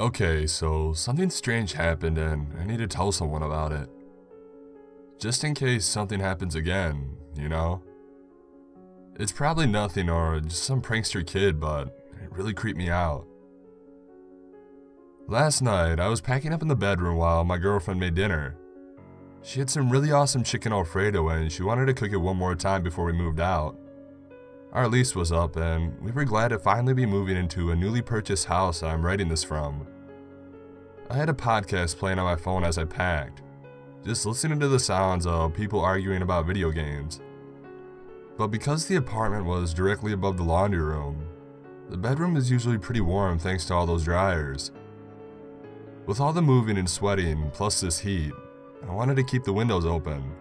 Okay, so something strange happened and I need to tell someone about it. Just in case something happens again, you know? It's probably nothing or just some prankster kid, but it really creeped me out. Last night, I was packing up in the bedroom while my girlfriend made dinner. She had some really awesome chicken Alfredo and she wanted to cook it one more time before we moved out. Our lease was up and we were glad to finally be moving into a newly purchased house I'm writing this from. I had a podcast playing on my phone as I packed, just listening to the sounds of people arguing about video games. But because the apartment was directly above the laundry room, the bedroom is usually pretty warm thanks to all those dryers. With all the moving and sweating plus this heat, I wanted to keep the windows open.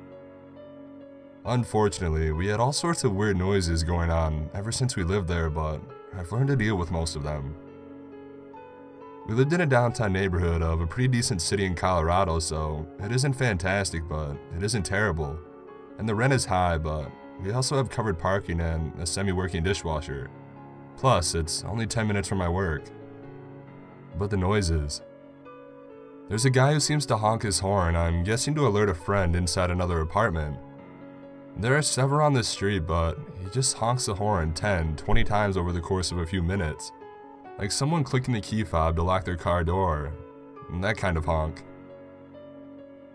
Unfortunately, we had all sorts of weird noises going on ever since we lived there, but I've learned to deal with most of them. We lived in a downtown neighborhood of a pretty decent city in Colorado, so it isn't fantastic, but it isn't terrible. And the rent is high, but we also have covered parking and a semi-working dishwasher. Plus, it's only 10 minutes from my work. But the noises. There's a guy who seems to honk his horn, I'm guessing to alert a friend inside another apartment. There are several on this street, but he just honks the horn 10, 20 times over the course of a few minutes. Like someone clicking the key fob to lock their car door. That kind of honk.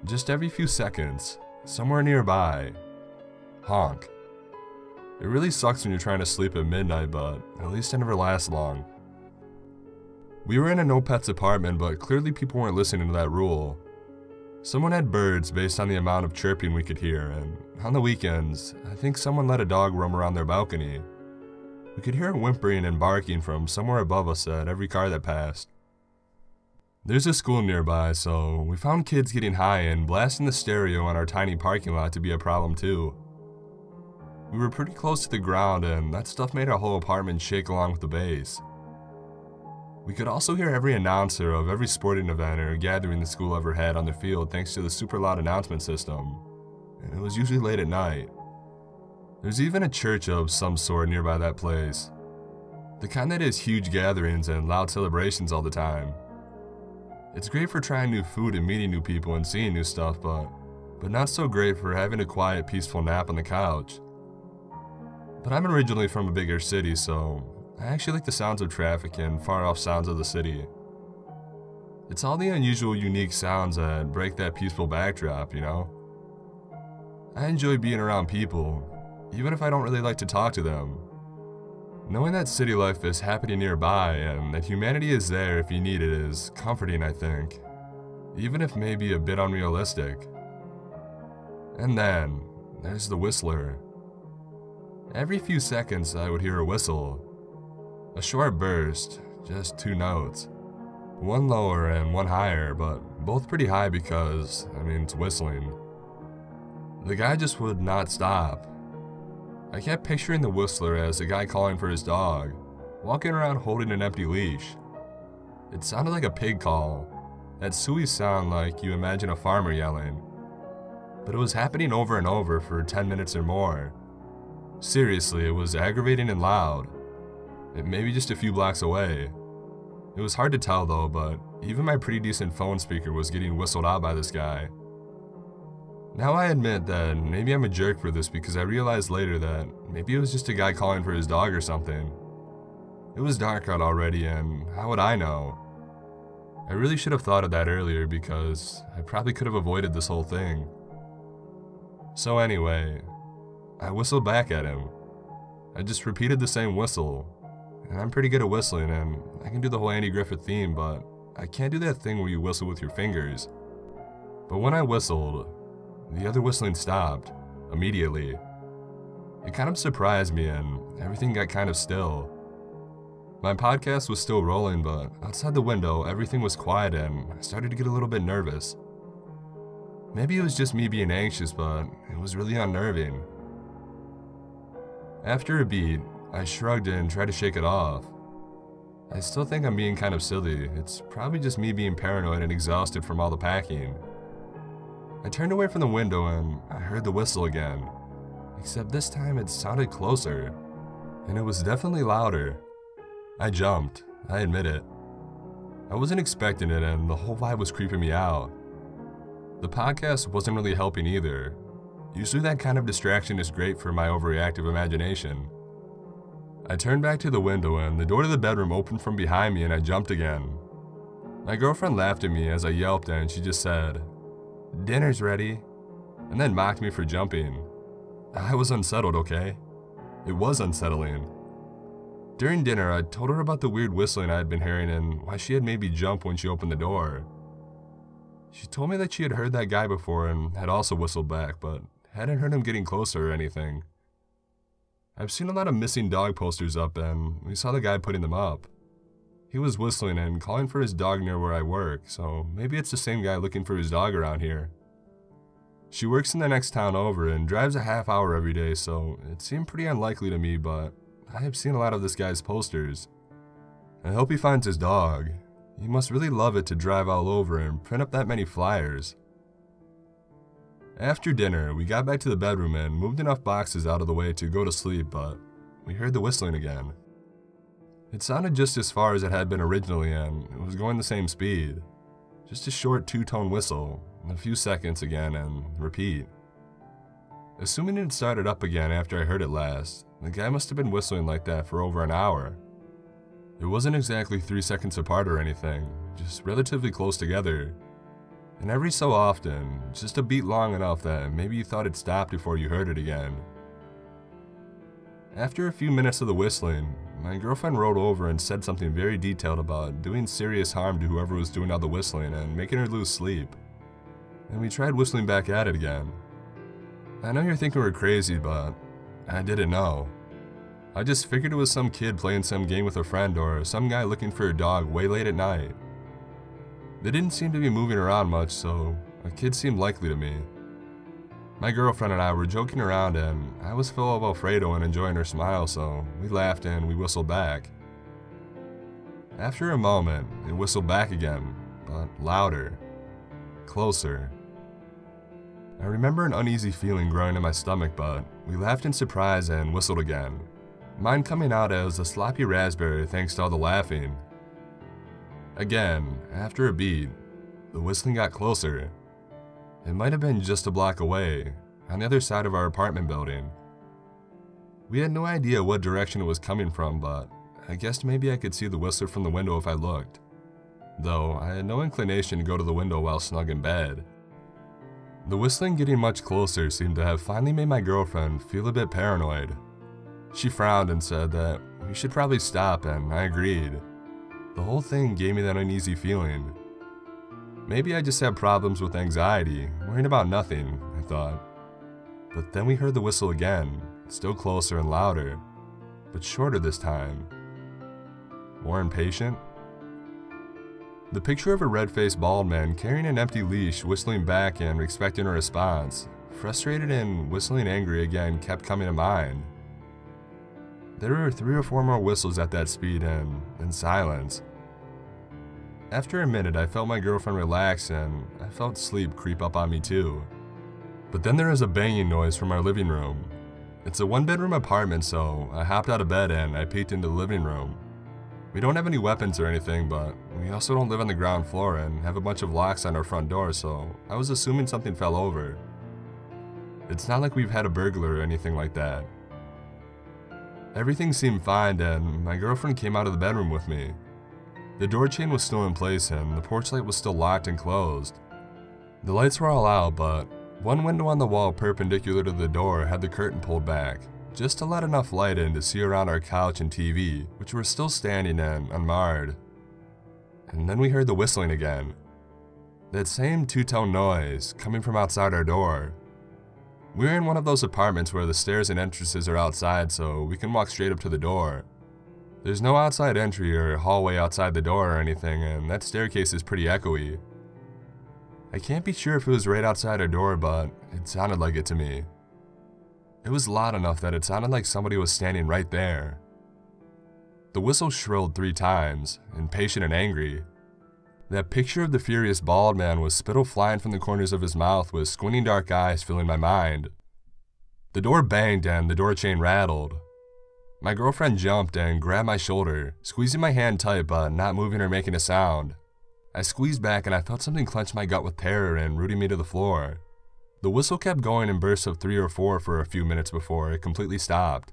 Just every few seconds, somewhere nearby. Honk. It really sucks when you're trying to sleep at midnight, but at least it never lasts long. We were in a no pets apartment, but clearly people weren't listening to that rule. Someone had birds based on the amount of chirping we could hear, and on the weekends, I think someone let a dog roam around their balcony. We could hear whimpering and barking from somewhere above us at every car that passed. There's a school nearby, so we found kids getting high and blasting the stereo on our tiny parking lot to be a problem too. We were pretty close to the ground, and that stuff made our whole apartment shake along with the bass. We could also hear every announcer of every sporting event or gathering the school ever had on the field thanks to the super loud announcement system, and it was usually late at night. There's even a church of some sort nearby that place, the kind that has huge gatherings and loud celebrations all the time. It's great for trying new food and meeting new people and seeing new stuff, but not so great for having a quiet, peaceful nap on the couch. But I'm originally from a bigger city, so I actually like the sounds of traffic and far-off sounds of the city. It's all the unusual, unique sounds that break that peaceful backdrop, you know? I enjoy being around people, even if I don't really like to talk to them. Knowing that city life is happening nearby and that humanity is there if you need it is comforting, I think. Even if maybe a bit unrealistic. And then, there's the whistler. Every few seconds I would hear a whistle. A short burst, just 2 notes. One lower and one higher, but both pretty high because, it's whistling. The guy just would not stop. I kept picturing the whistler as a guy calling for his dog, walking around holding an empty leash. It sounded like a pig call, that suey sound like you imagine a farmer yelling. But it was happening over and over for 10 minutes or more. Seriously, it was aggravating and loud. It may be just a few blocks away. It was hard to tell though, but even my pretty decent phone speaker was getting whistled out by this guy. Now I admit that maybe I'm a jerk for this because I realized later that maybe it was just a guy calling for his dog or something. It was dark out already and how would I know? I really should have thought of that earlier because I probably could have avoided this whole thing. So anyway, I whistled back at him. I just repeated the same whistle. And I'm pretty good at whistling, and I can do the whole Andy Griffith theme, but I can't do that thing where you whistle with your fingers. But when I whistled, the other whistling stopped, immediately. It kind of surprised me, and everything got kind of still. My podcast was still rolling, but outside the window, everything was quiet, and I started to get a little bit nervous. Maybe it was just me being anxious, but it was really unnerving. After a beat, I shrugged and tried to shake it off. I still think I'm being kind of silly. It's probably just me being paranoid and exhausted from all the packing. I turned away from the window and I heard the whistle again. Except this time it sounded closer. And it was definitely louder. I jumped, I admit it. I wasn't expecting it and the whole vibe was creeping me out. The podcast wasn't really helping either. Usually that kind of distraction is great for my overreactive imagination. I turned back to the window and the door to the bedroom opened from behind me and I jumped again. My girlfriend laughed at me as I yelped and she just said, "Dinner's ready," and then mocked me for jumping. I was unsettled, okay? It was unsettling. During dinner, I told her about the weird whistling I had been hearing and why she had made me jump when she opened the door. She told me that she had heard that guy before and had also whistled back, but hadn't heard him getting closer or anything. I've seen a lot of missing dog posters up and we saw the guy putting them up. He was whistling and calling for his dog near where I work, so maybe it's the same guy looking for his dog around here. She works in the next town over and drives a half hour every day, so it seemed pretty unlikely to me, but I have seen a lot of this guy's posters. I hope he finds his dog. He must really love it to drive all over and print up that many flyers. After dinner, we got back to the bedroom and moved enough boxes out of the way to go to sleep, but we heard the whistling again. It sounded just as far as it had been originally and it was going the same speed. Just a short two-tone whistle, a few seconds again, and repeat. Assuming it started up again after I heard it last, the guy must have been whistling like that for over an hour. It wasn't exactly 3 seconds apart or anything, just relatively close together. And every so often, just a beat long enough that maybe you thought it stopped before you heard it again. After a few minutes of the whistling, my girlfriend rolled over and said something very detailed about doing serious harm to whoever was doing all the whistling and making her lose sleep. And we tried whistling back at it again. I know you're thinking we're crazy, but I didn't know. I just figured it was some kid playing some game with a friend or some guy looking for a dog way late at night. They didn't seem to be moving around much, so a kid seemed likely to me. My girlfriend and I were joking around and I was full of Alfredo and enjoying her smile, so we laughed and we whistled back. After a moment, it whistled back again, but louder, closer. I remember an uneasy feeling growing in my stomach, but we laughed in surprise and whistled again. Mine coming out as a sloppy raspberry thanks to all the laughing. Again, after a beat, the whistling got closer. It might have been just a block away, on the other side of our apartment building. We had no idea what direction it was coming from, but I guessed maybe I could see the whistler from the window if I looked. Though I had no inclination to go to the window while snug in bed. The whistling getting much closer seemed to have finally made my girlfriend feel a bit paranoid. She frowned and said that we should probably stop, and I agreed. The whole thing gave me that uneasy feeling. Maybe I just had problems with anxiety, worrying about nothing, I thought. But then we heard the whistle again, still closer and louder, but shorter this time. More impatient? The picture of a red-faced bald man carrying an empty leash, whistling back and expecting a response, frustrated and whistling angry again, kept coming to mind. There were 3 or 4 more whistles at that speed and then silence. After a minute, I felt my girlfriend relax and I felt sleep creep up on me too. But then there was a banging noise from our living room. It's a 1-bedroom apartment, so I hopped out of bed and I peeked into the living room. We don't have any weapons or anything, but we also don't live on the ground floor and have a bunch of locks on our front door, so I was assuming something fell over. It's not like we've had a burglar or anything like that. Everything seemed fine and my girlfriend came out of the bedroom with me. The door chain was still in place and the porch light was still locked and closed. The lights were all out, but one window on the wall perpendicular to the door had the curtain pulled back, just to let enough light in to see around our couch and TV, which were still standing and unmarred. And then we heard the whistling again. That same 2-tone noise coming from outside our door. We're in one of those apartments where the stairs and entrances are outside, so we can walk straight up to the door. There's no outside entry or hallway outside the door or anything, and that staircase is pretty echoey. I can't be sure if it was right outside our door, but it sounded like it to me. It was loud enough that it sounded like somebody was standing right there. The whistle shrilled 3 times, impatient and angry. That picture of the furious bald man with spittle flying from the corners of his mouth with squinting dark eyes filling my mind. The door banged and the door chain rattled. My girlfriend jumped and grabbed my shoulder, squeezing my hand tight but not moving or making a sound. I squeezed back and I felt something clench my gut with terror and rooting me to the floor. The whistle kept going in bursts of 3 or 4 for a few minutes before it completely stopped.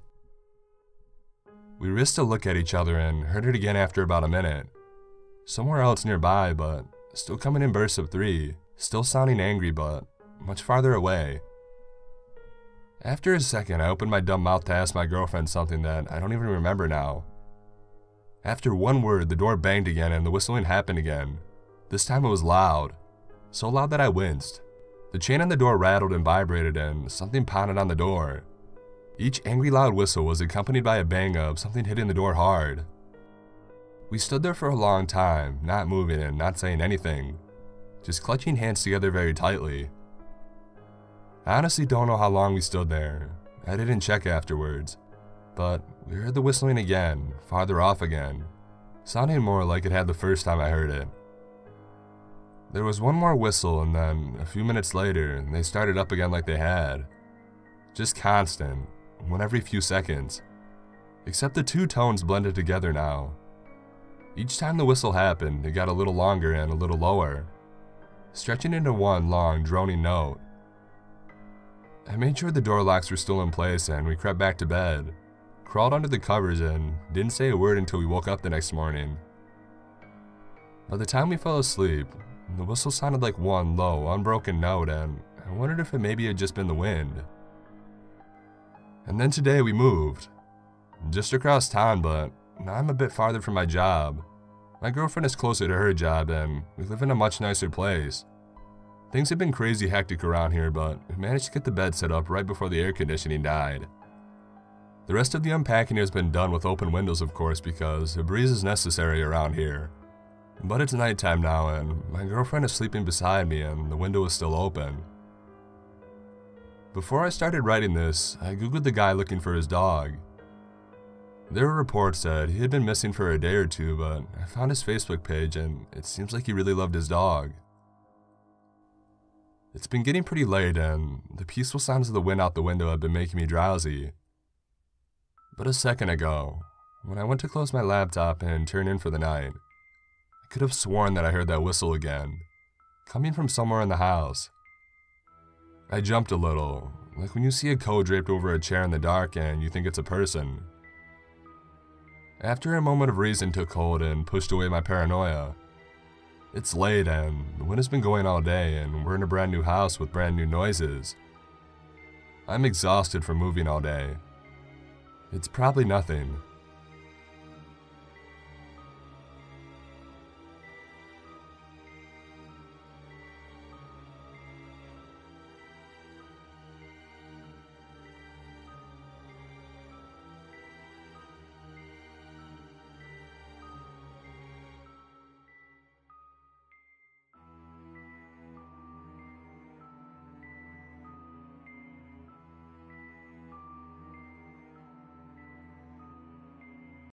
We risked a look at each other and heard it again after about a minute. Somewhere else nearby, but still coming in bursts of 3, still sounding angry but much farther away. After a second, I opened my dumb mouth to ask my girlfriend something that I don't even remember now. After one word, the door banged again and the whistling happened again. This time it was loud. So loud that I winced. The chain on the door rattled and vibrated and something pounded on the door. Each angry loud whistle was accompanied by a bang of something hitting the door hard. We stood there for a long time, not moving and not saying anything, just clutching hands together very tightly. I honestly don't know how long we stood there. I didn't check afterwards, but we heard the whistling again, farther off again, sounding more like it had the first time I heard it. There was one more whistle and then, a few minutes later, they started up again like they had. Just constant, one every few seconds. Except the two tones blended together now. Each time the whistle happened, it got a little longer and a little lower, stretching into one long, droning note. I made sure the door locks were still in place and we crept back to bed, crawled under the covers and didn't say a word until we woke up the next morning. By the time we fell asleep, the whistle sounded like one low, unbroken note and I wondered if it maybe had just been the wind. And then today we moved. Just across town, but now I'm a bit farther from my job. My girlfriend is closer to her job and we live in a much nicer place. Things have been crazy hectic around here, but we managed to get the bed set up right before the air conditioning died. The rest of the unpacking has been done with open windows, of course, because a breeze is necessary around here. But it's nighttime now and my girlfriend is sleeping beside me and the window is still open. Before I started writing this, I googled the guy looking for his dog. There were reports that he had been missing for a day or two, but I found his Facebook page and it seems like he really loved his dog. It's been getting pretty late and the peaceful sounds of the wind out the window have been making me drowsy. But a second ago, when I went to close my laptop and turn in for the night, I could have sworn that I heard that whistle again, coming from somewhere in the house. I jumped a little, like when you see a coat draped over a chair in the dark and you think it's a person. After a moment of reason took hold and pushed away my paranoia. It's late and the wind has been going all day and we're in a brand new house with brand new noises. I'm exhausted from moving all day. It's probably nothing.